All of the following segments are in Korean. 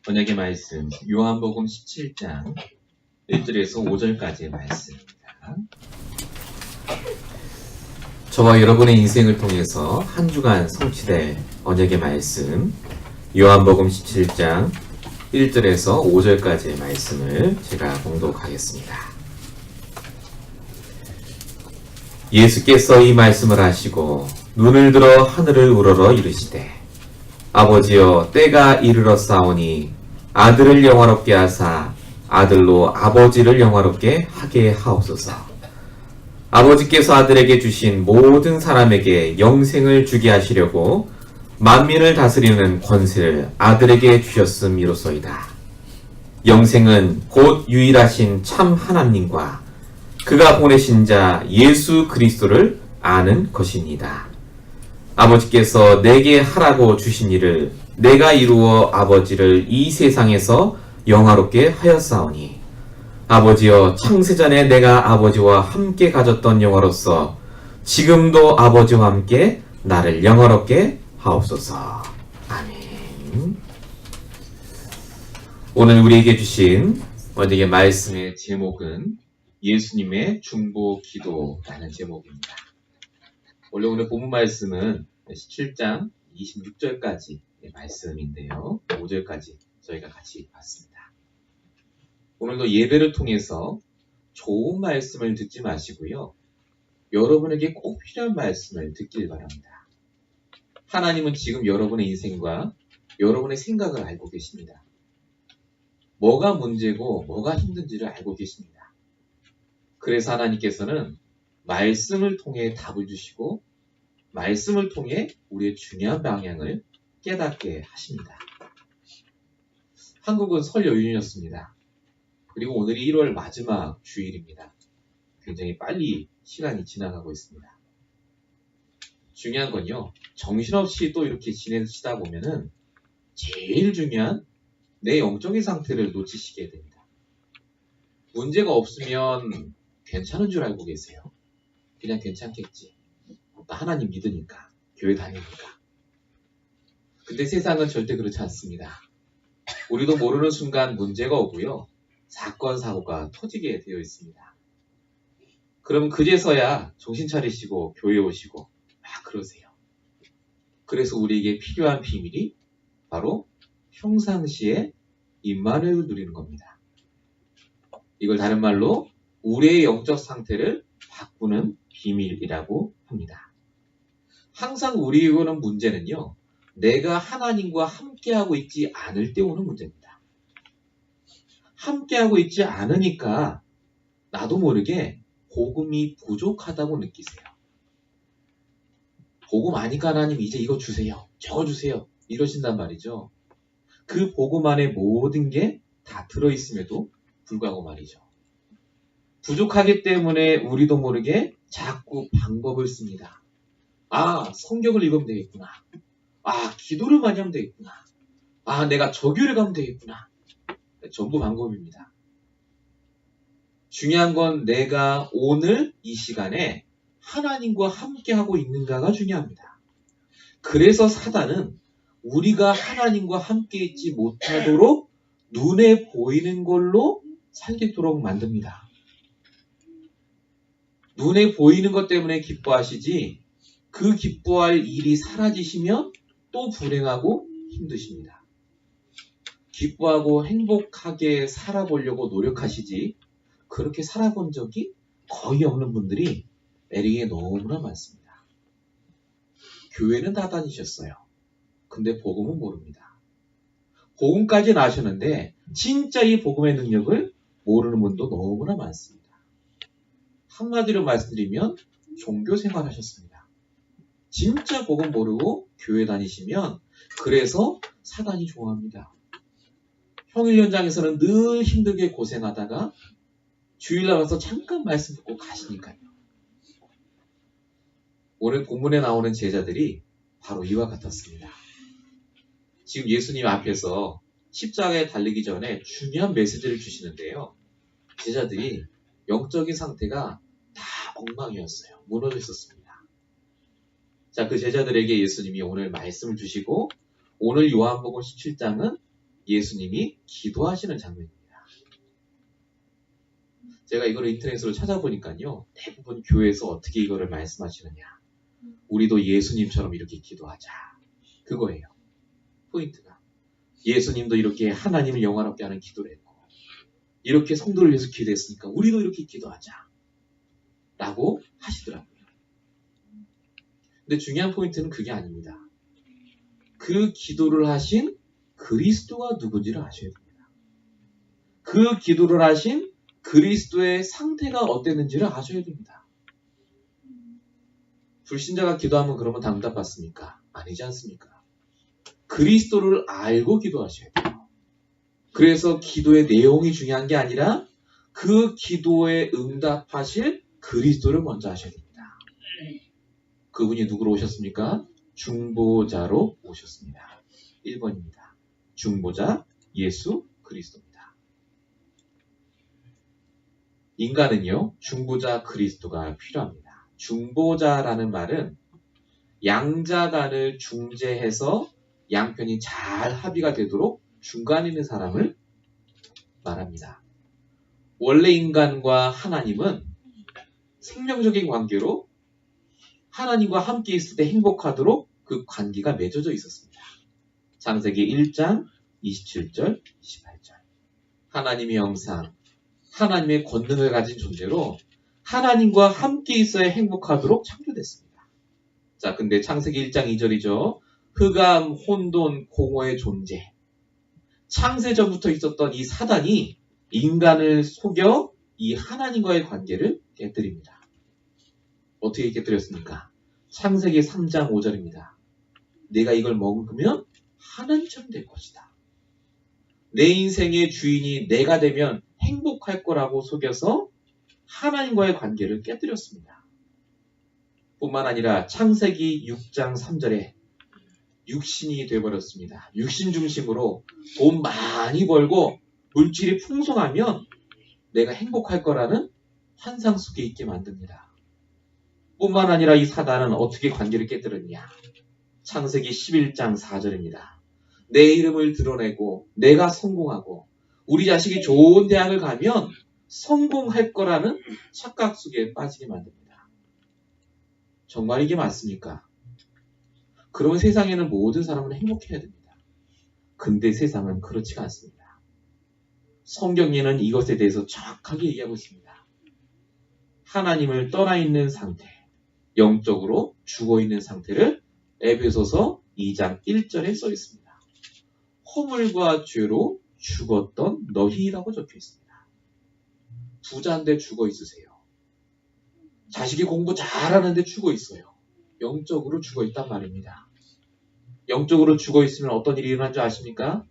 번역의 말씀, 요한복음 17장 1절에서 5절까지의 말씀입니다. 저와 여러분의 인생을 통해서 한 주간 성취될 언약의 말씀, 요한복음 17장 1절에서 5절까지의 말씀을 제가 봉독하겠습니다. 예수께서 이 말씀을 하시고 눈을 들어 하늘을 우러러 이르시되, 아버지여, 때가 이르렀사오니 아들을 영화롭게 하사 아들로 아버지를 영화롭게 하게 하옵소서. 아버지께서 아들에게 주신 모든 사람에게 영생을 주게 하시려고 만민을 다스리는 권세를 아들에게 주셨음이로소이다. 영생은 곧 유일하신 참 하나님과 그가 보내신 자 예수 그리스도를 아는 것이니이다. 아버지께서 내게 하라고 주신 일을 내가 이루어 아버지를 이 세상에서 영화롭게 하였사오니, 아버지여, 창세전에 내가 아버지와 함께 가졌던 영화로서 지금도 아버지와 함께 나를 영화롭게 하옵소서. 아멘. 오늘 우리에게 주신 언약의 말씀의 제목은 예수님의 중보 기도라는 제목입니다. 원래 오늘 본문 말씀은 17장 26절까지 말씀인데요. 5절까지 저희가 같이 봤습니다. 오늘도 예배를 통해서 좋은 말씀을 듣지 마시고요, 여러분에게 꼭 필요한 말씀을 듣길 바랍니다. 하나님은 지금 여러분의 인생과 여러분의 생각을 알고 계십니다. 뭐가 문제고 뭐가 힘든지를 알고 계십니다. 그래서 하나님께서는 말씀을 통해 답을 주시고 말씀을 통해 우리의 중요한 방향을 깨닫게 하십니다. 한국은 설 연휴였습니다. 그리고 오늘이 1월 마지막 주일입니다. 굉장히 빨리 시간이 지나가고 있습니다. 중요한 건요, 정신없이 또 이렇게 지내시다 보면은 제일 중요한 내 영적인 상태를 놓치시게 됩니다. 문제가 없으면 괜찮은 줄 알고 계세요. 그냥 괜찮겠지. 나 하나님 믿으니까, 교회 다니니까. 근데 세상은 절대 그렇지 않습니다. 우리도 모르는 순간 문제가 오고요, 사건, 사고가 터지게 되어 있습니다. 그럼 그제서야 정신 차리시고 교회 오시고 막 그러세요. 그래서 우리에게 필요한 비밀이 바로 평상시에 임마누엘을 누리는 겁니다. 이걸 다른 말로 우리의 영적 상태를 바꾸는 비밀이라고 합니다. 항상 우리에게 오는 문제는요, 내가 하나님과 함께하고 있지 않을 때 오는 문제입니다. 함께하고 있지 않으니까 나도 모르게 복음이 부족하다고 느끼세요. 복음 아니까 하나님 이제 이거 주세요, 저거 주세요, 이러신단 말이죠. 그 복음 안에 모든 게 다 들어있음에도 불구하고 말이죠. 부족하기 때문에 우리도 모르게 자꾸 방법을 씁니다. 아, 성경을 읽으면 되겠구나. 아, 기도를 많이 하면 되겠구나. 아, 내가 저교를 가면 되겠구나. 전부 방법입니다. 중요한 건 내가 오늘 이 시간에 하나님과 함께하고 있는가가 중요합니다. 그래서 사단은 우리가 하나님과 함께 있지 못하도록 눈에 보이는 걸로 살겠도록 만듭니다. 눈에 보이는 것 때문에 기뻐하시지, 그 기뻐할 일이 사라지시면 또 불행하고 힘드십니다. 기뻐하고 행복하게 살아보려고 노력하시지, 그렇게 살아본 적이 거의 없는 분들이 에릭에 너무나 많습니다. 교회는 다 다니셨어요. 근데 복음은 모릅니다. 복음까지는 아셨는데 진짜 이 복음의 능력을 모르는 분도 너무나 많습니다. 한마디로 말씀드리면 종교생활 하셨습니다. 진짜 복음 모르고 교회 다니시면 그래서 사단이 좋아합니다. 평일 현장에서는 늘 힘들게 고생하다가 주일날 와서 잠깐 말씀 듣고 가시니까요. 오늘 본문에 나오는 제자들이 바로 이와 같았습니다. 지금 예수님 앞에서 십자가에 달리기 전에 중요한 메시지를 주시는데요. 제자들이 영적인 상태가 다 엉망이었어요. 무너져 있었습니다. 자, 그 제자들에게 예수님이 오늘 말씀을 주시고 오늘 요한복음 17장은 예수님이 기도하시는 장면입니다. 제가 이거를 인터넷으로 찾아보니까요. 대부분 교회에서 어떻게 이거를 말씀하시느냐. 우리도 예수님처럼 이렇게 기도하자. 그거예요. 포인트가. 예수님도 이렇게 하나님을 영화롭게 하는 기도를 했고 이렇게 성도를 위해서 기도했으니까 우리도 이렇게 기도하자. 라고 하시더라고요. 근데 중요한 포인트는 그게 아닙니다. 그 기도를 하신 그리스도가 누군지를 아셔야 됩니다. 그 기도를 하신 그리스도의 상태가 어땠는지를 아셔야 됩니다. 불신자가 기도하면 그러면 다 응답받습니까? 아니지 않습니까? 그리스도를 알고 기도하셔야 돼요. 그래서 기도의 내용이 중요한 게 아니라 그 기도에 응답하실 그리스도를 먼저 아셔야 됩니다. 그분이 누구로 오셨습니까? 중보자로 오셨습니다. 1번입니다. 중보자 예수 그리스도입니다. 인간은요, 중보자 그리스도가 필요합니다. 중보자라는 말은 양자간을 중재해서 양편이 잘 합의가 되도록 중간에 있는 사람을 말합니다. 원래 인간과 하나님은 생명적인 관계로 하나님과 함께 있을 때 행복하도록 그 관계가 맺어져 있었습니다. 창세기 1장 27절, 28절. 하나님의 형상, 하나님의 권능을 가진 존재로 하나님과 함께 있어야 행복하도록 창조됐습니다. 자, 근데 창세기 1장 2절이죠. 흑암, 혼돈, 공허의 존재. 창세 전부터 있었던 이 사단이 인간을 속여 이 하나님과의 관계를 깨뜨립니다. 어떻게 깨뜨렸습니까? 창세기 3장 5절입니다. 내가 이걸 먹으면 하나님처럼 될 것이다. 내 인생의 주인이 내가 되면 행복할 거라고 속여서 하나님과의 관계를 깨뜨렸습니다. 뿐만 아니라 창세기 6장 3절에 육신이 되어버렸습니다. 육신 중심으로 돈 많이 벌고 물질이 풍성하면 내가 행복할 거라는 환상 속에 있게 만듭니다. 뿐만 아니라 이 사단은 어떻게 관계를 깨뜨렸냐. 창세기 11장 4절입니다. 내 이름을 드러내고 내가 성공하고 우리 자식이 좋은 대학을 가면 성공할 거라는 착각 속에 빠지게 만듭니다. 정말 이게 맞습니까? 그러면 세상에는 모든 사람은 행복해야 됩니다. 근데 세상은 그렇지가 않습니다. 성경에는 이것에 대해서 정확하게 얘기하고 있습니다. 하나님을 떠나 있는 상태, 영적으로 죽어 있는 상태를 에베소서 2장 1절에 써 있습니다. 허물과 죄로 죽었던 너희라고 적혀 있습니다. 부자인데 죽어 있으세요. 자식이 공부 잘하는데 죽어 있어요. 영적으로 죽어 있단 말입니다. 영적으로 죽어 있으면 어떤 일이 일어난 줄 아십니까?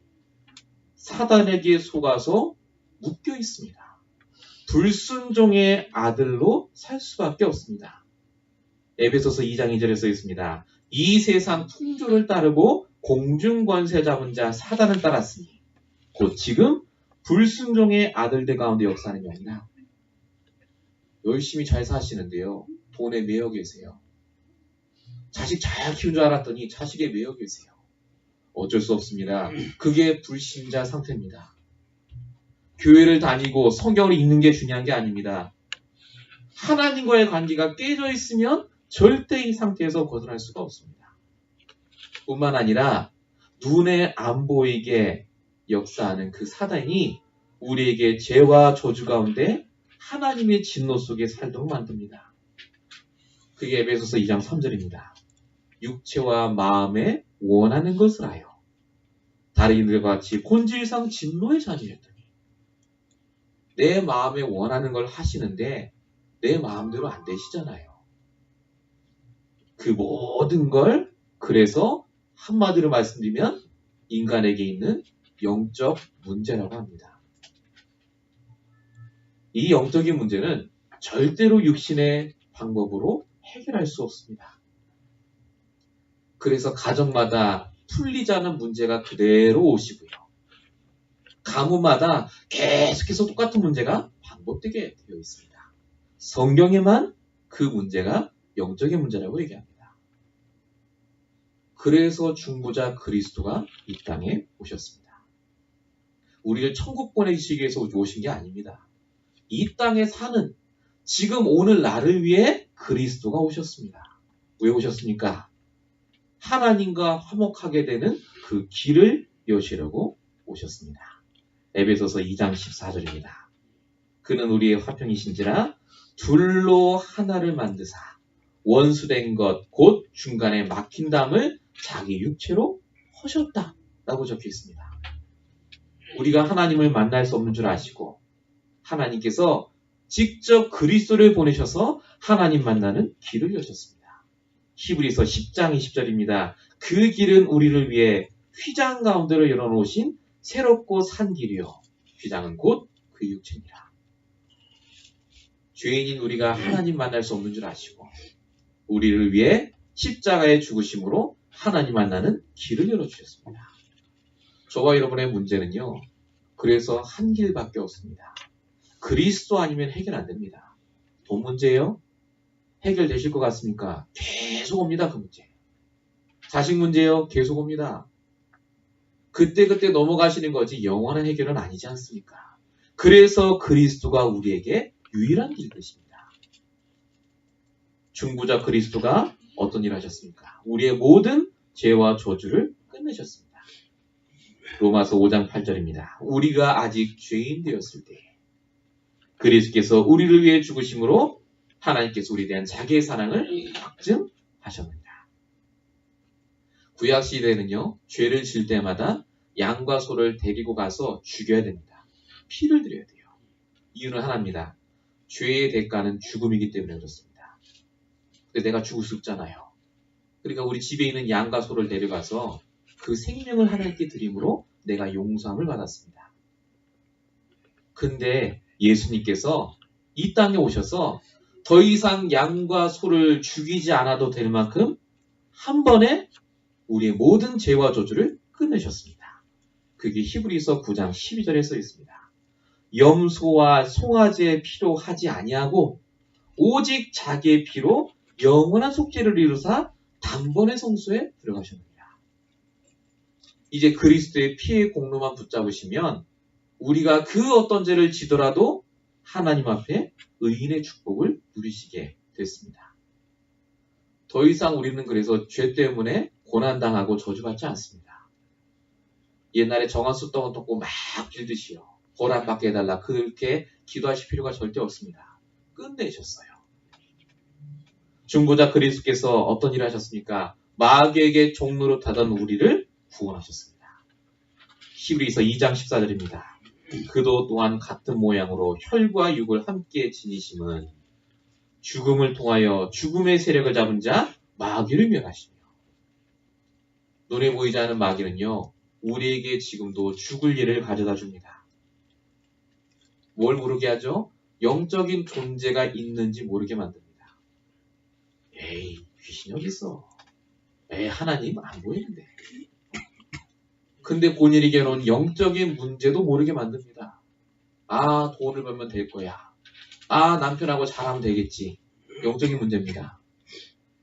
사단에게 속아서 묶여 있습니다. 불순종의 아들로 살 수밖에 없습니다. 에베소서 2장 2절에 써 있습니다. 이 세상 풍조를 따르고 공중권세 잡은 자 사단을 따랐으니 곧 지금 불순종의 아들들 가운데 역사하는 게 아니라 열심히 잘 사시는데요. 돈에 매여 계세요. 자식 잘 키운 줄 알았더니 자식에 매여 계세요. 어쩔 수 없습니다. 그게 불신자 상태입니다. 교회를 다니고 성경을 읽는 게 중요한 게 아닙니다. 하나님과의 관계가 깨져 있으면 절대 이 상태에서 벗어날 수가 없습니다. 뿐만 아니라 눈에 안 보이게 역사하는 그 사단이 우리에게 죄와 저주 가운데 하나님의 진노 속에 살도록 만듭니다. 그게 에베소서 2장 3절입니다. 육체와 마음에 원하는 것을 하여 다른 이들과 같이 본질상 진노의 자녀였더니 내 마음에 원하는 걸 하시는데 내 마음대로 안 되시잖아요. 그 모든 걸 그래서 한마디로 말씀드리면 인간에게 있는 영적 문제라고 합니다. 이 영적인 문제는 절대로 육신의 방법으로 해결할 수 없습니다. 그래서 가정마다 풀리지 않은 문제가 그대로 오시고요. 가문마다 계속해서 똑같은 문제가 반복되게 되어 있습니다. 성경에만 그 문제가 영적인 문제라고 얘기합니다. 그래서 중보자 그리스도가 이 땅에 오셨습니다. 우리를 천국 보내시기 위해서 오신 게 아닙니다. 이 땅에 사는 지금 오늘 나를 위해 그리스도가 오셨습니다. 왜 오셨습니까? 하나님과 화목하게 되는 그 길을 여시려고 오셨습니다. 에베소서 2장 14절입니다. 그는 우리의 화평이신지라 둘로 하나를 만드사 원수된 것 곧 중간에 막힌 담을 자기 육체로 허셨다 라고 적혀 있습니다. 우리가 하나님을 만날 수 없는 줄 아시고 하나님께서 직접 그리스도를 보내셔서 하나님 만나는 길을 여셨습니다. 히브리서 10장 20절입니다. 그 길은 우리를 위해 휘장 가운데로 열어놓으신 새롭고 산 길이요. 휘장은 곧 그 육체니라. 죄인인 우리가 하나님 만날 수 없는 줄 아시고 우리를 위해 십자가의 죽으심으로 하나님 만나는 길을 열어주셨습니다. 저와 여러분의 문제는요. 그래서 한 길밖에 없습니다. 그리스도 아니면 해결 안 됩니다. 돈 문제예요? 해결되실 것 같습니까? 계속 옵니다. 그 문제. 자식 문제요? 계속 옵니다. 그때그때 넘어가시는 거지 영원한 해결은 아니지 않습니까? 그래서 그리스도가 우리에게 유일한 길 되십니다. 중보자 그리스도가 어떤 일을 하셨습니까? 우리의 모든 죄와 저주를 끝내셨습니다. 로마서 5장 8절입니다. 우리가 아직 죄인 되었을 때 그리스도께서 우리를 위해 죽으심으로 하나님께서 우리에 대한 자기의 사랑을 확증하셨느니라. 구약 시대에는요. 죄를 질 때마다 양과 소를 데리고 가서 죽여야 됩니다. 피를 드려야 돼요. 이유는 하나입니다. 죄의 대가는 죽음이기 때문에 그렇습니다. 근데 내가 죽을 수 없잖아요. 그러니까 우리 집에 있는 양과 소를 데려가서 그 생명을 하나님께 드림으로 내가 용서함을 받았습니다. 근데 예수님께서 이 땅에 오셔서 더 이상 양과 소를 죽이지 않아도 될 만큼 한 번에 우리의 모든 죄와 저주를 끝내셨습니다. 그게 히브리서 9장 12절에 써 있습니다. 염소와 송아지의 피로 하지 아니하고 오직 자기의 피로 영원한 속죄를 이루사 단번에 성소에 들어가셨느니라. 이제 그리스도의 피의 공로만 붙잡으시면 우리가 그 어떤 죄를 지더라도 하나님 앞에 의인의 축복을 누리시게 됐습니다. 더 이상 우리는 그래서 죄 때문에 고난당하고 저주받지 않습니다. 옛날에 정한수 떡은 떴고 막 빌듯이요. 보람받게 해달라. 그렇게 기도하실 필요가 절대 없습니다. 끝내셨어요. 중보자 그리스도께서 어떤 일을 하셨습니까? 마귀에게 종노릇하던 우리를 구원하셨습니다. 히브리서 2장 14절입니다. 그도 또한 같은 모양으로 혈과 육을 함께 지니심은 죽음을 통하여 죽음의 세력을 잡은 자 마귀를 멸하시며 눈에 보이지 않는 마귀는요. 우리에게 지금도 죽을 일을 가져다 줍니다. 뭘 모르게 하죠? 영적인 존재가 있는지 모르게 만듭니다. 에이, 귀신이 어디 있어? 에이, 하나님 안 보이는데. 근데 본인에게는 영적인 문제도 모르게 만듭니다. 아, 돈을 벌면 될 거야. 아, 남편하고 잘하면 되겠지. 영적인 문제입니다.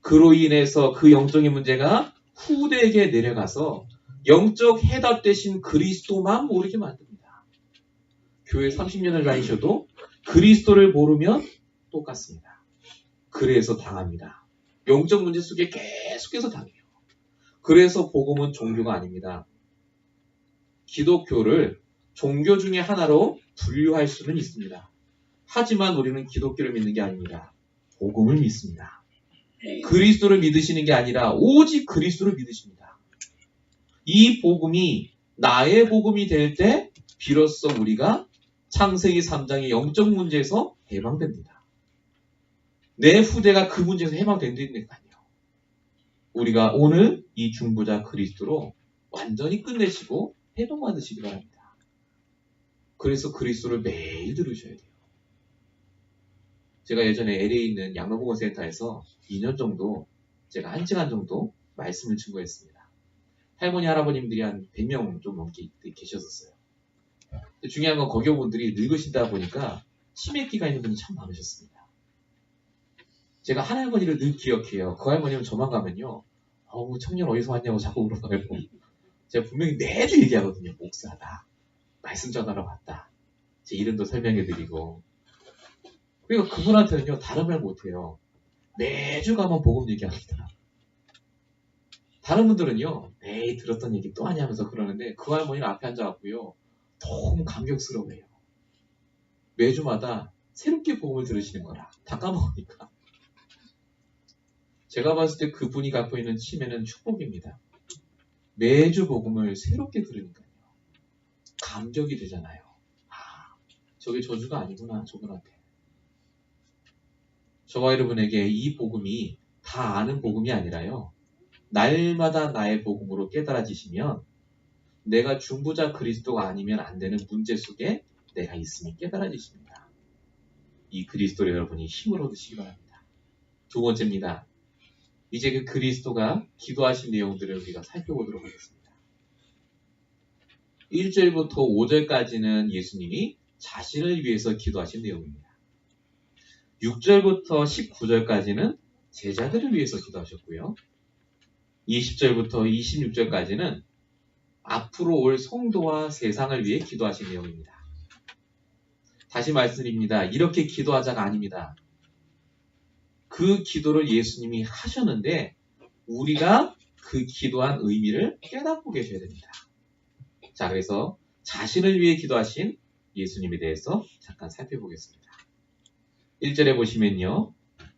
그로 인해서 그 영적인 문제가 후대에게 내려가서 영적 해답 대신 그리스도만 모르게 만듭니다. 교회 30년을 다니셔도 그리스도를 모르면 똑같습니다. 그래서 당합니다. 영적 문제 속에 계속해서 당해요. 그래서 복음은 종교가 아닙니다. 기독교를 종교 중에 하나로 분류할 수는 있습니다. 하지만 우리는 기독교를 믿는 게 아닙니다. 복음을 믿습니다. 그리스도를 믿으시는 게 아니라 오직 그리스도를 믿으십니다. 이 복음이 나의 복음이 될 때 비로소 우리가 창세기 3장의 영적 문제에서 해방됩니다. 내 후대가 그 문제에서 해방된다니까요. 우리가 오늘 이 중보자 그리스도로 완전히 끝내시고 해방받으시기 바랍니다. 그래서 그리스도를 매일 들으셔야 돼요. 제가 예전에 LA에 있는 양로보건센터에서 2년 정도 제가 1시간 정도 말씀을 증거했습니다. 할머니 할아버님들이 한 100명 좀 넘게 계셨었어요. 중요한 건 거기 분들이 늙으시다 보니까 치매기가 있는 분이 참 많으셨습니다. 제가 한 할머니를 늘 기억해요. 그 할머니는 저만 가면요. 청년 어디서 왔냐고 자꾸 물어봐요. 제가 분명히 매일 얘기하거든요. 목사다. 말씀 전하러 왔다. 제 이름도 설명해드리고. 그러니까 그분한테는요, 다른 말 못해요. 매주 가면 복음 얘기합니다. 다른 분들은요, 에이, 들었던 얘기 또 하냐면서 그러는데, 그 할머니는 앞에 앉아갖고요, 너무 감격스러워해요. 매주마다 새롭게 복음을 들으시는 거라. 다 까먹으니까. 제가 봤을 때 그분이 갖고 있는 치매는 축복입니다. 매주 복음을 새롭게 들으니까요. 감격이 되잖아요. 아, 저게 저주가 아니구나, 저분한테. 저와 여러분에게 이 복음이 다 아는 복음이 아니라요. 날마다 나의 복음으로 깨달아지시면 내가 중보자 그리스도가 아니면 안 되는 문제 속에 내가 있음이 깨달아지십니다. 이 그리스도를 여러분이 힘을 얻으시기 바랍니다. 두 번째입니다. 이제 그 그리스도가 기도하신 내용들을 우리가 살펴보도록 하겠습니다. 1절부터 5절까지는 예수님이 자신을 위해서 기도하신 내용입니다. 6절부터 19절까지는 제자들을 위해서 기도하셨고요. 20절부터 26절까지는 앞으로 올 성도와 세상을 위해 기도하신 내용입니다. 다시 말씀드립니다. 이렇게 기도하자가 아닙니다. 그 기도를 예수님이 하셨는데 우리가 그 기도한 의미를 깨닫고 계셔야 됩니다. 자, 그래서 자신을 위해 기도하신 예수님에 대해서 잠깐 살펴보겠습니다. 1절에 보시면요.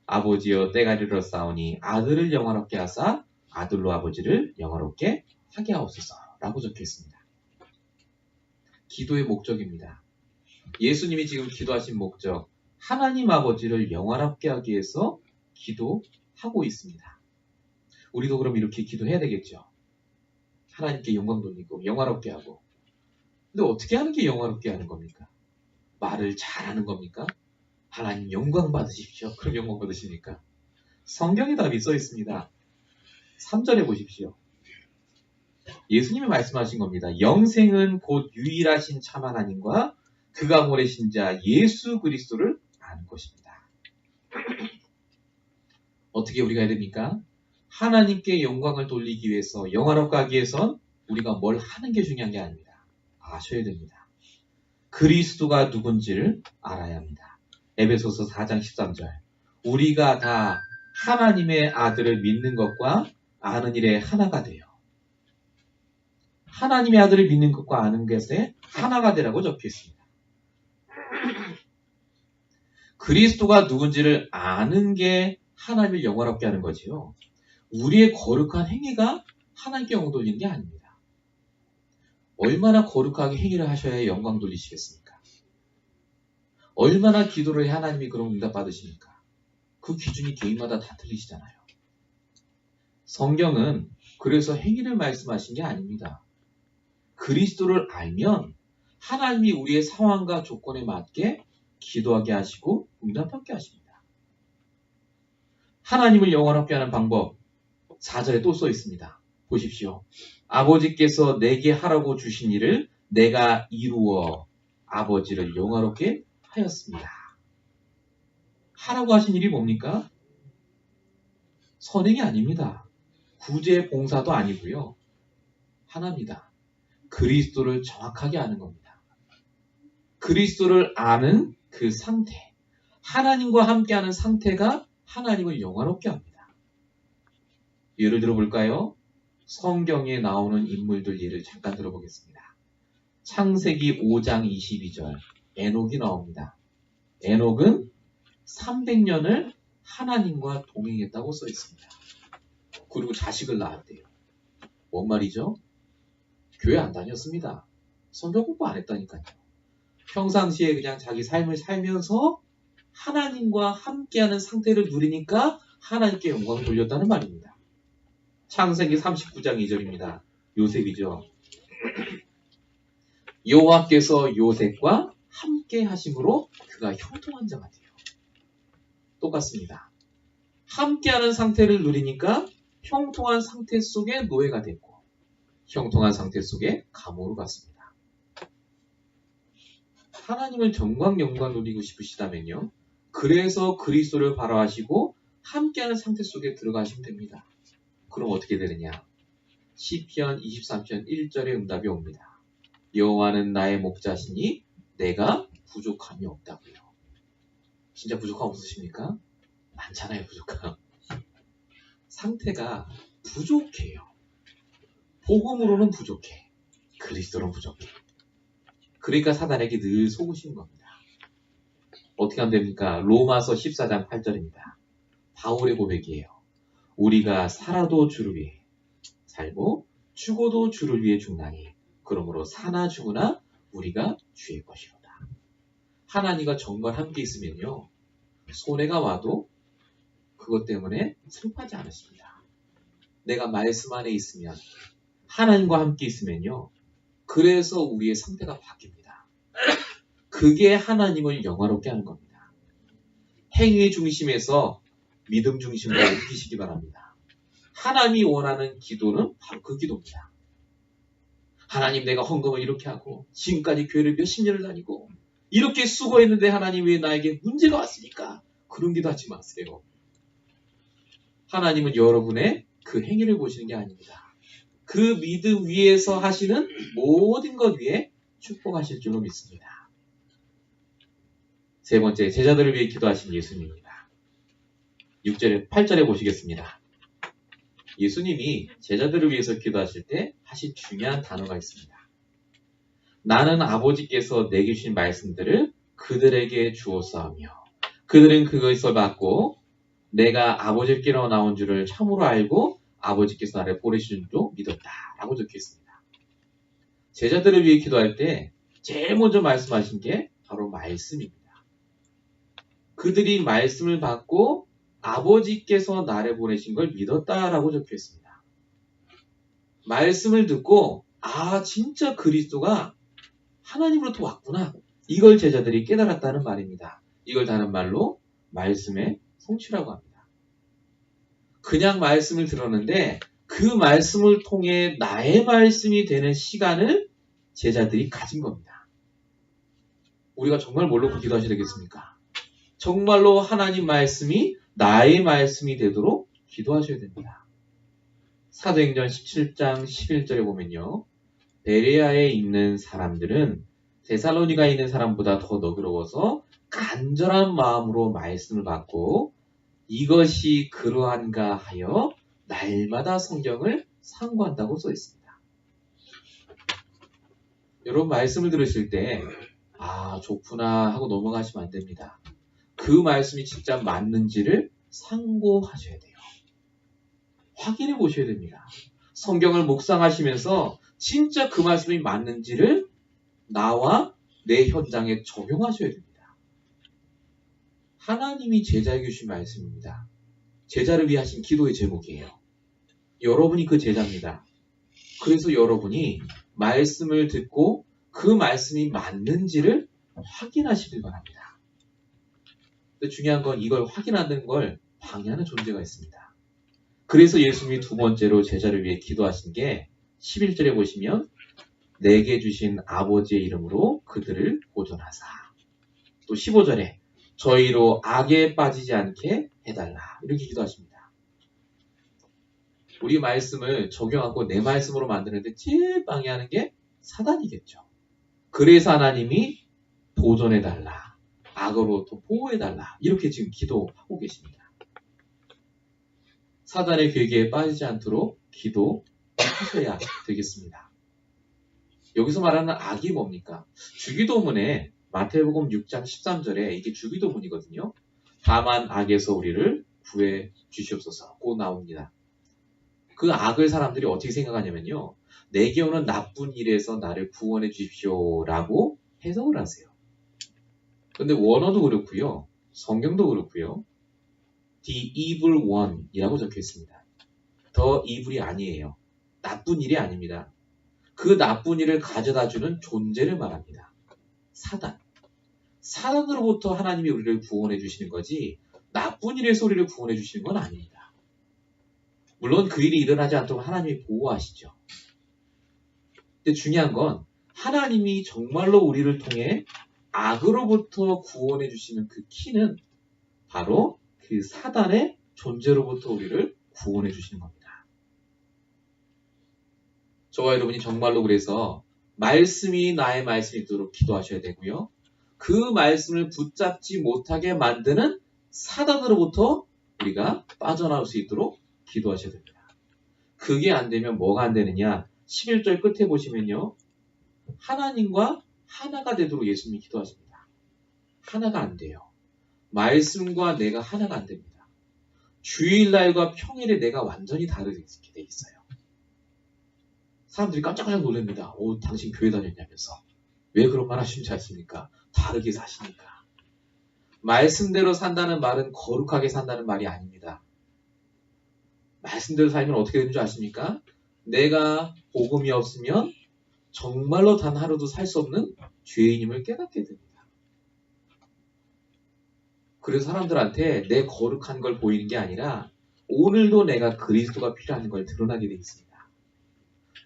아버지여 때가 이르렀사오니 아들을 영화롭게 하사 아들로 아버지를 영화롭게 하게 하옵소서 라고 적혀 있습니다. 기도의 목적입니다. 예수님이 지금 기도하신 목적, 하나님 아버지를 영화롭게 하기 위해서 기도하고 있습니다. 우리도 그럼 이렇게 기도해야 되겠죠. 하나님께 영광 돌리고 영화롭게 하고. 근데 어떻게 하는 게 영화롭게 하는 겁니까? 말을 잘하는 겁니까? 하나님 영광 받으십시오. 그럼 영광 받으십니까? 성경에 답이 써 있습니다. 3절에 보십시오. 예수님이 말씀하신 겁니다. 영생은 곧 유일하신 참 하나님과 그가 보내신 자 예수 그리스도를 아는 것입니다. 어떻게 우리가 해야 됩니까? 하나님께 영광을 돌리기 위해서 영화롭게 하기 위해선 우리가 뭘 하는 게 중요한 게 아닙니다. 아셔야 됩니다. 그리스도가 누군지를 알아야 합니다. 에베소서 4장 13절 우리가 다 하나님의 아들을 믿는 것과 아는 일에 하나가 돼요. 하나님의 아들을 믿는 것과 아는 것에 하나가 되라고 적혀 있습니다. 그리스도가 누군지를 아는 게 하나님을 영화롭게 하는 거지요. 우리의 거룩한 행위가 하나님께 영광 돌리는 게 아닙니다. 얼마나 거룩하게 행위를 하셔야 영광 돌리시겠습니까? 얼마나 기도를 해 하나님이 그런 응답 받으십니까? 그 기준이 개인마다 다 틀리시잖아요. 성경은 그래서 행위를 말씀하신 게 아닙니다. 그리스도를 알면 하나님이 우리의 상황과 조건에 맞게 기도하게 하시고 응답받게 하십니다. 하나님을 영원하게 하는 방법 4절에 또 써 있습니다. 보십시오. 아버지께서 내게 하라고 주신 일을 내가 이루어 아버지를 영화롭게 하였습니다. 하라고 하신 일이 뭡니까? 선행이 아닙니다. 구제 봉사도 아니고요. 하나입니다. 그리스도를 정확하게 아는 겁니다. 그리스도를 아는 그 상태, 하나님과 함께하는 상태가 하나님을 영화롭게 합니다. 예를 들어볼까요? 성경에 나오는 인물들 예를 잠깐 들어보겠습니다. 창세기 5장 22절 에녹이 나옵니다. 에녹은 300년을 하나님과 동행했다고 써 있습니다. 그리고 자식을 낳았대요. 뭔 말이죠? 교회 안 다녔습니다. 성경 공부 안 했다니까요. 평상시에 그냥 자기 삶을 살면서 하나님과 함께하는 상태를 누리니까 하나님께 영광을 돌렸다는 말입니다. 창세기 39장 2절입니다. 요셉이죠. 여호와께서 요셉과 함께 하심으로 그가 형통한 자가 돼요. 똑같습니다. 함께하는 상태를 누리니까 형통한 상태 속에 노예가 됐고 형통한 상태 속에 감옥으로 갔습니다. 하나님을 영광 누리고 싶으시다면요. 그래서 그리스도를 바라하시고 함께하는 상태 속에 들어가시면 됩니다. 그럼 어떻게 되느냐? 시편 23편 1절의 응답이 옵니다. 여호와는 나의 목자시니 내가 부족함이 없다고요. 진짜 부족함 없으십니까? 많잖아요, 부족함. 상태가 부족해요. 복음으로는 부족해. 그리스도는 부족해. 그러니까 사단에게 늘 속으신 겁니다. 어떻게 하면 됩니까? 로마서 14장 8절입니다. 바울의 고백이에요. 우리가 살아도 주를 위해 살고 죽어도 주를 위해 죽나니 그러므로 사나 죽으나 우리가 주의 것이로다. 하나님과 정말 함께 있으면요. 손해가 와도 그것 때문에 슬퍼하지 않습니다. 내가 말씀 안에 있으면 하나님과 함께 있으면요. 그래서 우리의 상태가 바뀝니다. 그게 하나님을 영화롭게 하는 겁니다. 행위 중심에서 믿음 중심으로 옮기시기 바랍니다. 하나님이 원하는 기도는 바로 그 기도입니다. 하나님 내가 헌금을 이렇게 하고 지금까지 교회를 몇십 년을 다니고 이렇게 수고했는데 하나님 왜 나에게 문제가 왔습니까? 그런 기도 하지 마세요. 하나님은 여러분의 그 행위를 보시는 게 아닙니다. 그 믿음 위에서 하시는 모든 것 위에 축복하실 줄로 믿습니다. 세 번째, 제자들을 위해 기도하신 예수님입니다. 6절에 8절에 보시겠습니다. 예수님이 제자들을 위해서 기도하실 때 하신 중요한 단어가 있습니다. 나는 아버지께서 내게 주신 말씀들을 그들에게 주었사오며 그들은 그것을 받고 내가 아버지께로 나온 줄을 참으로 알고 아버지께서 나를 보내신 줄도 믿었다 라고 적혀 있습니다. 제자들을 위해 기도할 때 제일 먼저 말씀하신 게 바로 말씀입니다. 그들이 말씀을 받고 아버지께서 나를 보내신 걸 믿었다라고 적혀 있습니다. 말씀을 듣고 진짜 그리스도가 하나님으로부터 왔구나. 이걸 제자들이 깨달았다는 말입니다. 이걸 다른 말로 말씀의 성취라고 합니다. 그냥 말씀을 들었는데 그 말씀을 통해 나의 말씀이 되는 시간을 제자들이 가진 겁니다. 우리가 정말 뭘 놓고 기도하셔야 되겠습니까? 정말로 하나님 말씀이 나의 말씀이 되도록 기도하셔야 됩니다. 사도행전 17장 11절에 보면요. 베레아에 있는 사람들은 데살로니가에 있는 사람보다 더 너그러워서 간절한 마음으로 말씀을 받고 이것이 그러한가 하여 날마다 성경을 상고한다고 써 있습니다. 여러분 말씀을 들으실 때 좋구나 하고 넘어가시면 안 됩니다. 그 말씀이 진짜 맞는지를 상고하셔야 돼요. 확인해 보셔야 됩니다. 성경을 묵상하시면서 진짜 그 말씀이 맞는지를 나와 내 현장에 적용하셔야 됩니다. 하나님이 제자에게 주신 말씀입니다. 제자를 위해 하신 기도의 제목이에요. 여러분이 그 제자입니다. 그래서 여러분이 말씀을 듣고 그 말씀이 맞는지를 확인하시길 바랍니다. 근데 중요한 건 이걸 확인하는 걸 방해하는 존재가 있습니다. 그래서 예수님이 두 번째로 제자를 위해 기도하신 게 11절에 보시면 내게 주신 아버지의 이름으로 그들을 보존하사. 또 15절에 저희로 악에 빠지지 않게 해달라. 이렇게 기도하십니다. 우리 말씀을 적용하고 내 말씀으로 만드는데 제일 방해하는 게 사단이겠죠. 그래서 하나님이 보존해달라. 악으로부터 보호해달라. 이렇게 지금 기도하고 계십니다. 사단의 괴계에 빠지지 않도록 기도하셔야 되겠습니다. 여기서 말하는 악이 뭡니까? 주기도문에 마태복음 6장 13절에 이게 주기도문이거든요. 다만 악에서 우리를 구해 주시옵소서 고 나옵니다. 그 악을 사람들이 어떻게 생각하냐면요. 내게 오는 나쁜 일에서 나를 구원해 주십시오라고 해석을 하세요. 그런데 원어도 그렇고요. 성경도 그렇고요. The evil one 이라고 적혀 있습니다. 더 evil이 아니에요. 나쁜 일이 아닙니다. 그 나쁜 일을 가져다주는 존재를 말합니다. 사단. 사단으로부터 하나님이 우리를 구원해 주시는 거지 나쁜 일에서 우리를 구원해 주시는 건 아닙니다. 물론 그 일이 일어나지 않도록 하나님이 보호하시죠. 근데 중요한 건 하나님이 정말로 우리를 통해 악으로부터 구원해 주시는 그 키는 바로 그 사단의 존재로부터 우리를 구원해 주시는 겁니다. 저와 여러분이 정말로 그래서 말씀이 나의 말씀이 되도록 기도하셔야 되고요. 그 말씀을 붙잡지 못하게 만드는 사단으로부터 우리가 빠져나올 수 있도록 기도하셔야 됩니다. 그게 안 되면 뭐가 안 되느냐? 11절 끝에 보시면요. 하나님과 하나가 되도록 예수님이 기도하십니다. 하나가 안 돼요. 말씀과 내가 하나가 안 됩니다. 주일날과 평일에 내가 완전히 다르게 돼 있어요. 사람들이 깜짝깜짝 놀랍니다. 오, 당신 교회 다녔냐면서. 왜 그런 말 하시는지 아십니까? 다르게 사시니까. 말씀대로 산다는 말은 거룩하게 산다는 말이 아닙니다. 말씀대로 살면 어떻게 되는 줄 아십니까? 내가 복음이 없으면 정말로 단 하루도 살 수 없는 죄인임을 깨닫게 됩니다. 그래서 사람들한테 내 거룩한 걸 보이는 게 아니라 오늘도 내가 그리스도가 필요한 걸 드러나게 되어 있습니다.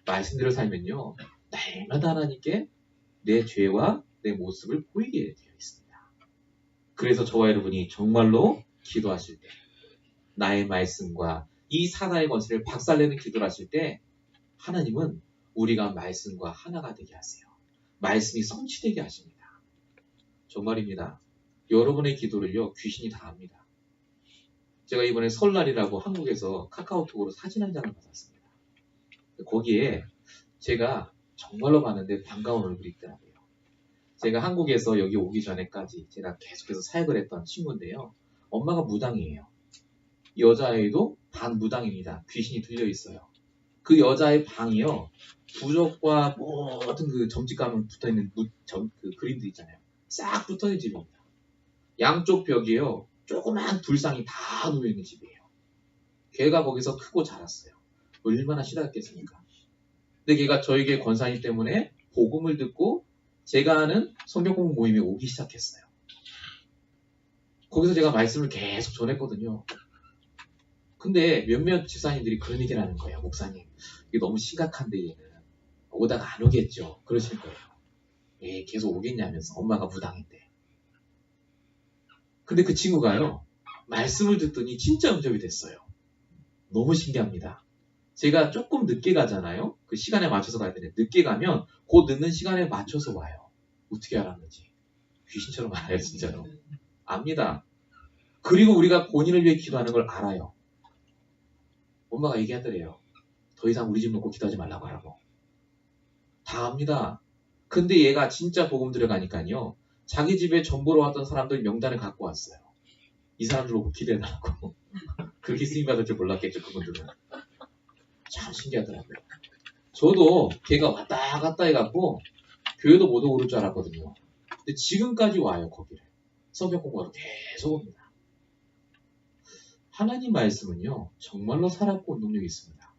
말씀대로 살면요. 날마다 하나님께 내 죄와 내 모습을 보이게 되어 있습니다. 그래서 저와 여러분이 정말로 기도하실 때 나의 말씀과 이 사단의 권세를 박살내는 기도를 하실 때 하나님은 우리가 말씀과 하나가 되게 하세요. 말씀이 성취되게 하십니다. 정말입니다. 여러분의 기도를요. 귀신이 다 합니다. 제가 이번에 설날이라고 한국에서 카카오톡으로 사진 한 장을 받았습니다. 거기에 제가 정말로 봤는데 반가운 얼굴이 있더라고요. 제가 한국에서 여기 오기 전에까지 제가 계속해서 사역을 했던 친구인데요. 엄마가 무당이에요. 여자아이도 반무당입니다. 귀신이 들려있어요. 그 여자의 방이요. 부적과 모든 그 점집가면 붙어있는 그 그림들 있잖아요. 싹 붙어있는 집입니다. 양쪽 벽이요. 조그만 불상이 다 놓여있는 집이에요. 걔가 거기서 크고 자랐어요. 얼마나 싫어했겠습니까? 근데 걔가 저에게 권사님 때문에 복음을 듣고 제가 하는 성경 공부 모임에 오기 시작했어요. 거기서 제가 말씀을 계속 전했거든요. 근데 몇몇 집사님들이 그런 얘기를 하는 거예요. 목사님, 이게 너무 심각한데 얘는 오다가 안 오겠죠. 그러실 거예요. 예, 계속 오겠냐면서 엄마가 무당인데. 근데 그 친구가요. 말씀을 듣더니 진짜 응접이 됐어요. 너무 신기합니다. 제가 조금 늦게 가잖아요. 그 시간에 맞춰서 가야 되는데 늦게 가면 곧 늦는 시간에 맞춰서 와요. 어떻게 알았는지. 귀신처럼 알아요. 진짜로. 압니다. 그리고 우리가 본인을 위해 기도하는 걸 알아요. 엄마가 얘기하더래요. 더 이상 우리 집 놓고 기도하지 말라고 하라고. 다 압니다. 근데 얘가 진짜 복음 들어가니까요. 자기 집에 전보러 왔던 사람들 명단을 갖고 왔어요. 이 사람들 보고 기대해달라고. 그렇게 쓰임받을 줄 몰랐겠죠. 그분들은. 참 신기하더라고요. 저도 걔가 왔다 갔다 해갖고 교회도 못 오고 그럴 줄 알았거든요. 근데 지금까지 와요. 거기를. 성경 공부하러 계속 옵니다. 하나님 말씀은요. 정말로 살았고 능력이 있습니다.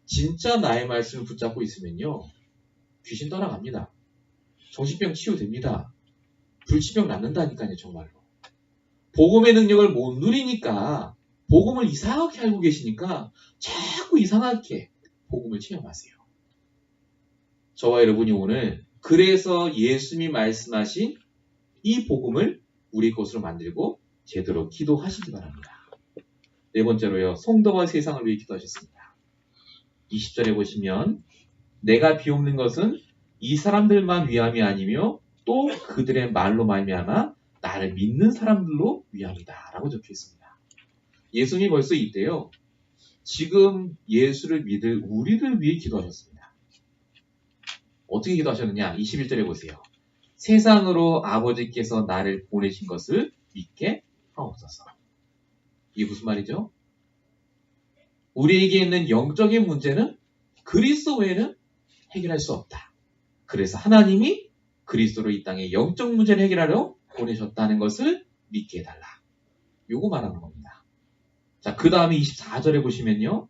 진짜 나의 말씀을 붙잡고 있으면요. 귀신 떠나갑니다. 정신병 치유됩니다. 불치병 낫는다니까요. 정말로. 복음의 능력을 못 누리니까 복음을 이상하게 알고 계시니까 자꾸 이상하게 복음을 체험하세요. 저와 여러분이 오늘 그래서 예수님이 말씀하신 이 복음을 우리 것으로 만들고 제대로 기도하시기 바랍니다. 네 번째로요. 성도가 세상을 위해 기도하셨습니다. 20절에 보시면 내가 비옵는 것은 이 사람들만 위함이 아니며 또 그들의 말로 말미암아 나를 믿는 사람들로 위함이다 라고 적혀 있습니다. 예수님이 벌써 이때요. 지금 예수를 믿을 우리를 위해 기도하셨습니다. 어떻게 기도하셨느냐? 21절에 보세요. 세상으로 아버지께서 나를 보내신 것을 믿게 하옵소서. 이게 무슨 말이죠? 우리에게 있는 영적인 문제는 그리스도 외에는 해결할 수 없다. 그래서 하나님이 그리스도로 이 땅에 영적 문제를 해결하려 보내셨다는 것을 믿게 해달라. 요거 말하는 겁니다. 자, 그 다음에 24절에 보시면요.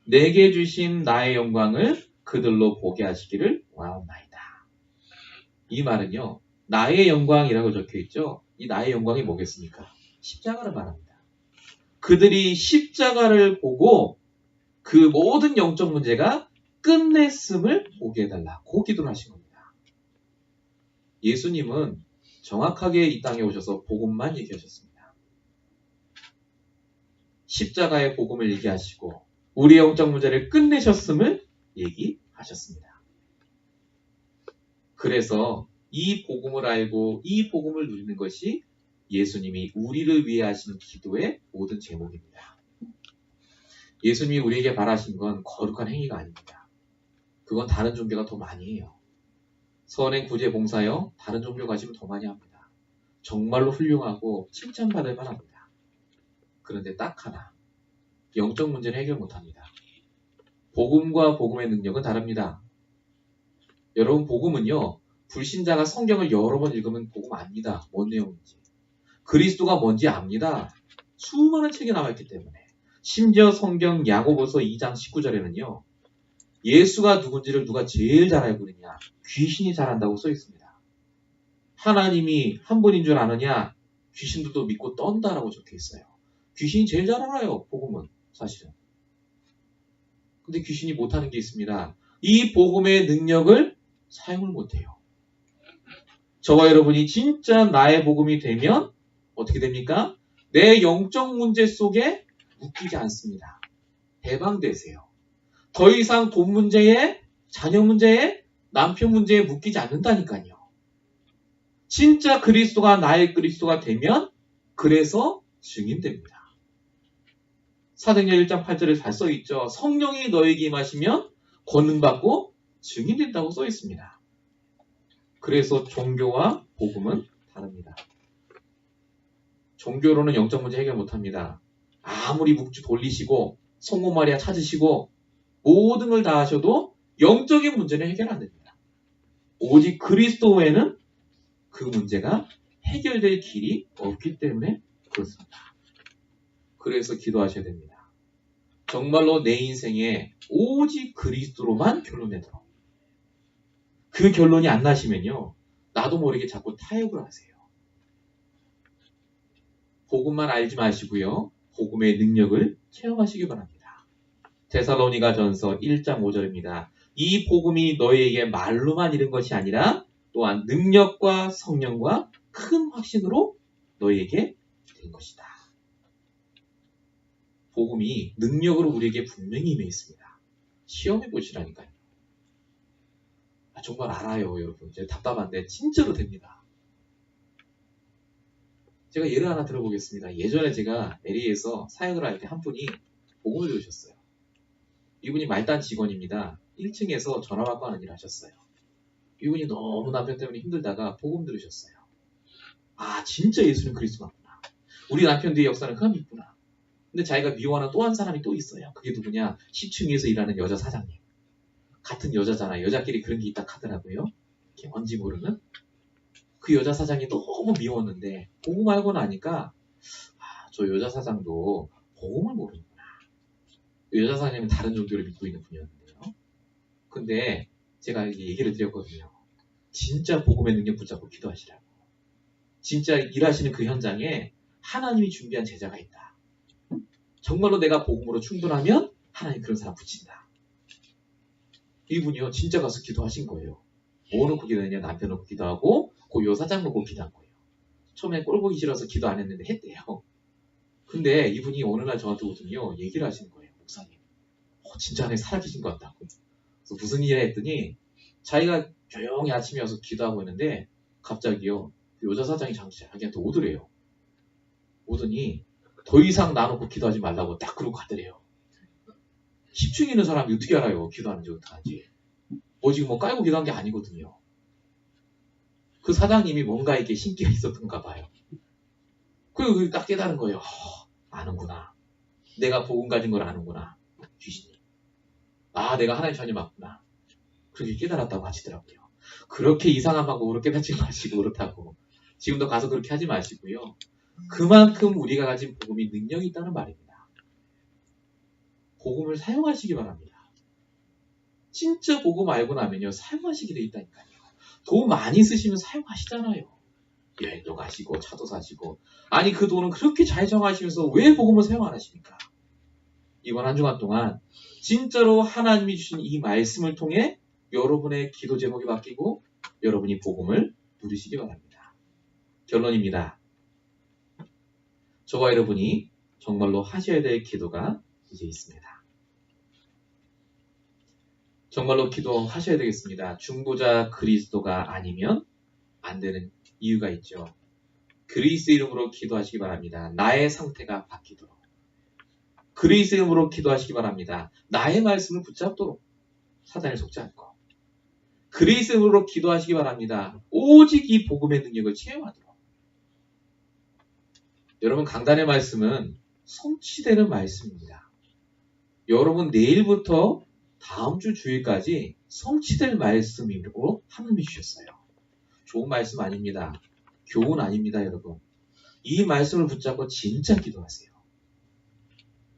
내게 주신 나의 영광을 그들로 보게 하시기를 원하옵나이다. 이 말은요. 나의 영광이라고 적혀있죠. 이 나의 영광이 뭐겠습니까? 십자가를 말합니다. 그들이 십자가를 보고 그 모든 영적 문제가 끝냈음을 보게 해달라. 그 기도를 하신 겁니다. 예수님은 정확하게 이 땅에 오셔서 복음만 얘기하셨습니다. 십자가의 복음을 얘기하시고 우리의 영적 문제를 끝내셨음을 얘기하셨습니다. 그래서 이 복음을 알고 이 복음을 누리는 것이 예수님이 우리를 위해 하신 기도의 모든 제목입니다. 예수님이 우리에게 바라신 건 거룩한 행위가 아닙니다. 그건 다른 종교가 더 많이 해요. 선행 구제 봉사요, 다른 종교 가시면 더 많이 합니다. 정말로 훌륭하고 칭찬받을 만합니다. 그런데 딱 하나, 영적 문제는 해결 못합니다. 복음과 복음의 능력은 다릅니다. 여러분, 복음은요, 불신자가 성경을 여러 번 읽으면 복음 압니다. 뭔 내용인지. 그리스도가 뭔지 압니다. 수많은 책이 나와있기 때문에. 심지어 성경 야고보서 2장 19절에는요. 예수가 누군지를 누가 제일 잘 알고 있느냐. 귀신이 잘 안다고 써 있습니다. 하나님이 한 분인 줄 아느냐. 귀신들도 믿고 떤다라고 적혀 있어요. 귀신이 제일 잘 알아요. 복음은 사실은. 근데 귀신이 못하는 게 있습니다. 이 복음의 능력을 사용을 못해요. 저와 여러분이 진짜 나의 복음이 되면 어떻게 됩니까? 내 영적 문제 속에 묶이지 않습니다. 해방되세요. 더 이상 돈 문제에, 자녀 문제에, 남편 문제에 묶이지 않는다니까요. 진짜 그리스도가 나의 그리스도가 되면 그래서 증인됩니다. 사도행전 1장 8절에 잘 써있죠. 성령이 너에게 임하시면 권능받고 증인된다고 써있습니다. 그래서 종교와 복음은 다릅니다. 종교로는 영적 문제 해결 못합니다. 아무리 묵주 돌리시고 성모 마리아 찾으시고 모든 걸 다 하셔도 영적인 문제는 해결 안 됩니다. 오직 그리스도 외에는 그 문제가 해결될 길이 없기 때문에 그렇습니다. 그래서 기도하셔야 됩니다. 정말로 내 인생에 오직 그리스도로만 결론 내도록. 그 결론이 안 나시면요. 나도 모르게 자꾸 타협을 하세요. 복음만 알지 마시고요. 복음의 능력을 체험하시기 바랍니다. 데살로니가 전서 1장 5절입니다. 이 복음이 너희에게 말로만 이른 것이 아니라 또한 능력과 성령과 큰 확신으로 너희에게 된 것이다. 복음이 능력으로 우리에게 분명히 임해 있습니다. 시험해 보시라니까요. 정말 알아요, 여러분. 이제 답답한데 진짜로 됩니다. 제가 예를 하나 들어보겠습니다. 예전에 제가 LA에서 사역을 할 때 한 분이 복음을 들으셨어요. 이분이 말단 직원입니다. 1층에서 전화받고 하는 일을 하셨어요. 이분이 너무 남편 때문에 힘들다가 복음 들으셨어요. 아, 진짜 예수는 그리스도 맞구나. 우리 남편 뒤에 역사는 흠이 있구나. 근데 자기가 미워하는 또 한 사람이 또 있어요. 그게 누구냐? 10층 위에서 일하는 여자 사장님. 같은 여자잖아요. 여자끼리 그런 게 있다 하더라고요. 이렇게 뭔지 모르는. 그 여자 사장이 너무 미웠는데 복음 알고 나니까 저 여자 사장도 복음을 모르는구나. 여자 사장님은 다른 종교를 믿고 있는 분이었는데요. 근데 제가 얘기를 드렸거든요. 진짜 복음의 능력 붙잡고 기도하시라고. 진짜 일하시는 그 현장에 하나님이 준비한 제자가 있다. 정말로 내가 복음으로 충분하면 하나님 그런 사람 붙인다. 이분이요. 진짜 가서 기도하신 거예요. 뭐 놓고 기도했냐? 남편 놓고 기도하고 그 여사장 놓고 기도한 거예요. 처음에 꼴 보기 싫어서 기도 안 했는데 했대요. 근데 이분이 어느 날 저한테 오더니요. 얘기를 하시는 거예요. 목사님. 진짜 하나님 살아계신 것 같다고. 그래서 무슨 일이야 했더니 자기가 조용히 아침에 와서 기도하고 있는데 갑자기요. 여자 사장이 자기한테 오더래요. 오더니 더 이상 나놓고 기도하지 말라고 딱 그러고 가더래요. 10층에 있는 사람이 어떻게 알아요? 기도하는지 어떡하는지. 지금 뭐 깔고 기도한 게 아니거든요. 그 사장님이 뭔가 이게 신기가 있었던가 봐요. 그리고 딱 깨달은 거예요. 아는구나. 내가 복음 가진 걸 아는구나. 귀신이. 내가 하나님 자녀 맞구나. 그렇게 깨달았다고 하시더라고요. 그렇게 이상한 방법으로 깨닫지 마시고 그렇다고. 지금도 가서 그렇게 하지 마시고요. 그만큼 우리가 가진 복음이 능력이 있다는 말입니다. 복음을 사용하시기 바랍니다. 진짜 복음 알고 나면요. 사용하시게 돼 있다니까요. 돈 많이 쓰시면 사용하시잖아요. 여행도 가시고 차도 사시고. 아니 그 돈은 그렇게 잘 정하시면서 왜 복음을 사용 안 하십니까? 이번 한 주간 동안 진짜로 하나님이 주신 이 말씀을 통해 여러분의 기도 제목이 바뀌고 여러분이 복음을 누리시기 바랍니다. 결론입니다. 저와 여러분이 정말로 하셔야 될 기도가 이제 있습니다. 정말로 기도하셔야 되겠습니다. 중보자 그리스도가 아니면 안 되는 이유가 있죠. 그리스도 이름으로 기도하시기 바랍니다. 나의 상태가 바뀌도록. 그리스도 이름으로 기도하시기 바랍니다. 나의 말씀을 붙잡도록. 사단에 속지 않고. 그리스도 이름으로 기도하시기 바랍니다. 오직 이 복음의 능력을 체험하도록. 여러분, 강단의 말씀은 성취되는 말씀입니다. 여러분, 내일부터 다음 주 주일까지 성취될 말씀으로 하나님이 주셨어요. 좋은 말씀 아닙니다. 교훈 아닙니다, 여러분. 이 말씀을 붙잡고 진짜 기도하세요.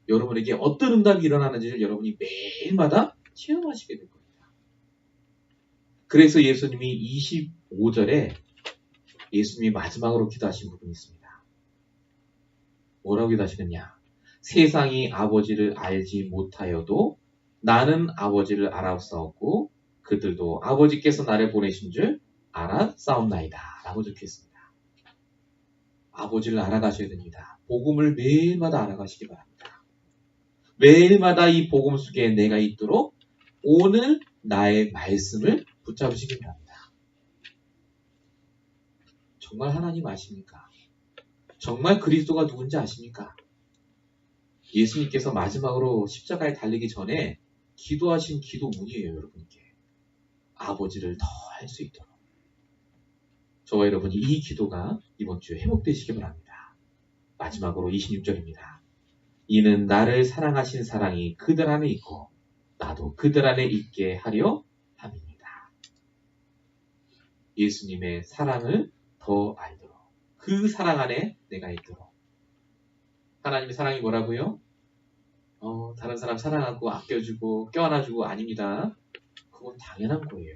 여러분에게 어떤 응답이 일어나는지를 여러분이 매일마다 체험하시게 될 겁니다. 그래서 예수님이 25절에 예수님이 마지막으로 기도하신 부분이 있습니다. 뭐라고 기도하시느냐? 세상이 아버지를 알지 못하여도 나는 아버지를 알았사옵고 그들도 아버지께서 나를 보내신 줄 알았사옵나이다 라고 적혀있습니다. 아버지를 알아가셔야 됩니다. 복음을 매일마다 알아가시기 바랍니다. 매일마다 이 복음 속에 내가 있도록 오늘 나의 말씀을 붙잡으시기 바랍니다. 정말 하나님 아십니까? 정말 그리스도가 누군지 아십니까? 예수님께서 마지막으로 십자가에 달리기 전에 기도하신 기도문이에요, 여러분께. 아버지를 더 할 수 있도록. 저와 여러분이 이 기도가 이번 주에 회복되시기 바랍니다. 마지막으로 26절입니다. 이는 나를 사랑하신 사랑이 그들 안에 있고 나도 그들 안에 있게 하려 함입니다. 예수님의 사랑을 더 알도록. 그 사랑 안에 내가 있도록. 하나님의 사랑이 뭐라고요? 다른 사람 사랑하고 아껴주고 껴안아주고 아닙니다. 그건 당연한 거예요.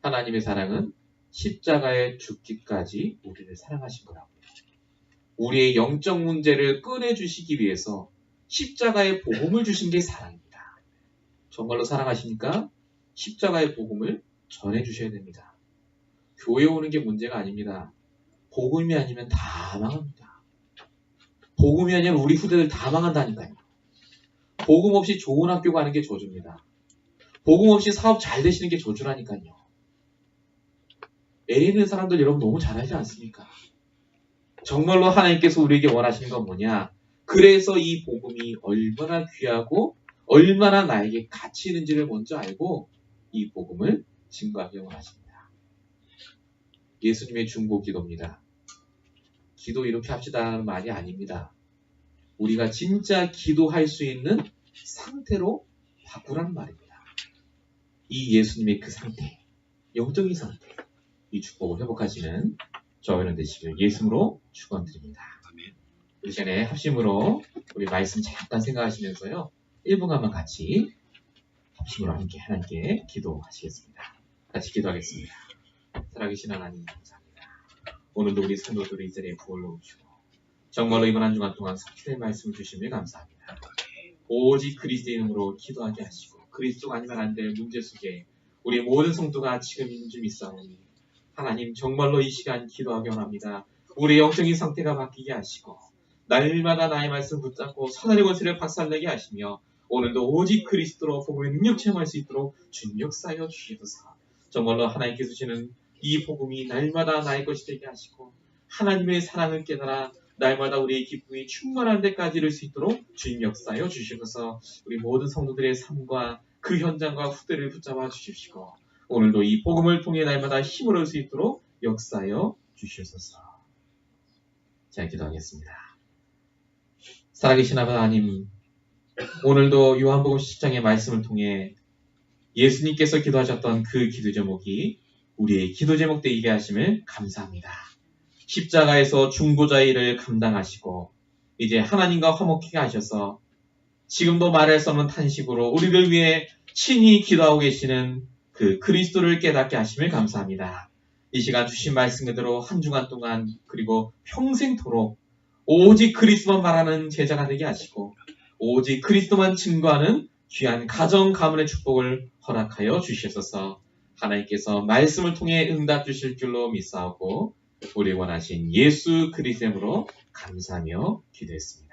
하나님의 사랑은 십자가에 죽기까지 우리를 사랑하신 거라고요. 우리의 영적 문제를 꺼내주시기 위해서 십자가의 복음을 주신 게 사랑입니다. 정말로 사랑하시니까 십자가의 복음을 전해주셔야 됩니다. 교회 오는 게 문제가 아닙니다. 복음이 아니면 다 망합니다. 복음이 아니면 우리 후대들 다 망한다니까요. 복음 없이 좋은 학교 가는 게 저주입니다. 복음 없이 사업 잘 되시는 게 저주라니까요. 애 있는 사람들 여러분 너무 잘하지 않습니까? 정말로 하나님께서 우리에게 원하시는 건 뭐냐? 그래서 이 복음이 얼마나 귀하고 얼마나 나에게 가치 있는지를 먼저 알고 이 복음을 증거하기 원하십니다. 예수님의 중보 기도입니다. 기도 이렇게 합시다는 말이 아닙니다. 우리가 진짜 기도할 수 있는 상태로 바꾸라는 말입니다. 이 예수님의 그 상태, 영적인 상태, 이 축복을 회복하시는 저와 여러분 되시길 예수님으로 축원드립니다. 우리 시간에 합심으로 우리 말씀 잠깐 생각하시면서요. 1분간만 같이 합심으로 함께 하나님께 기도하시겠습니다. 같이 기도하겠습니다. 살아계신 하나님 감사합니다. 오늘도 우리 성도들이 이 자리에 부활로 오시고 정말로 이번 한 주간 동안 성취된 말씀을 주시며 감사합니다. 오직 그리스도의 이름으로 기도하게 하시고 그리스도가 아니면 안 될 문제 속에 우리 모든 성도가 지금 있는 줄 믿사오니 하나님 정말로 이 시간 기도하기 원합니다. 우리의 영적인 상태가 바뀌게 하시고 날마다 나의 말씀 붙잡고 사단의 권세를 박살내게 하시며 오늘도 오직 그리스도로 복음의 능력 체험할 수 있도록 주님 역사하여 주시옵소서. 정말로 하나님께서 주시는 이 복음이 날마다 나의 것이 되게 하시고 하나님의 사랑을 깨달아 날마다 우리의 기쁨이 충만한 데까지 이룰 수 있도록 주님 역사하여 주시옵소서. 우리 모든 성도들의 삶과 그 현장과 후대를 붙잡아 주십시오. 오늘도 이 복음을 통해 날마다 힘을 얻을 수 있도록 역사하여 주시옵소서. 제가 기도하겠습니다. 살아계신 하나님, 오늘도 요한복음 10장의 말씀을 통해 예수님께서 기도하셨던 그 기도 제목이 우리의 기도 제목 되게 하심을 감사합니다. 십자가에서 중보자의 일을 감당하시고 이제 하나님과 화목케 하셔서 지금도 말할 수 없는 탄식으로 우리를 위해 친히 기도하고 계시는 그 그리스도를 깨닫게 하심을 감사합니다. 이 시간 주신 말씀 그대로 한 주간 동안 그리고 평생토록 오직 그리스도만 말하는 제자가 되게 하시고 오직 그리스도만 증거하는 귀한 가정 가문의 축복을 허락하여 주시옵소서. 하나님께서 말씀을 통해 응답 주실 줄로 믿사오고 우리 원하신 예수 그리스도로 감사하며 기도했습니다.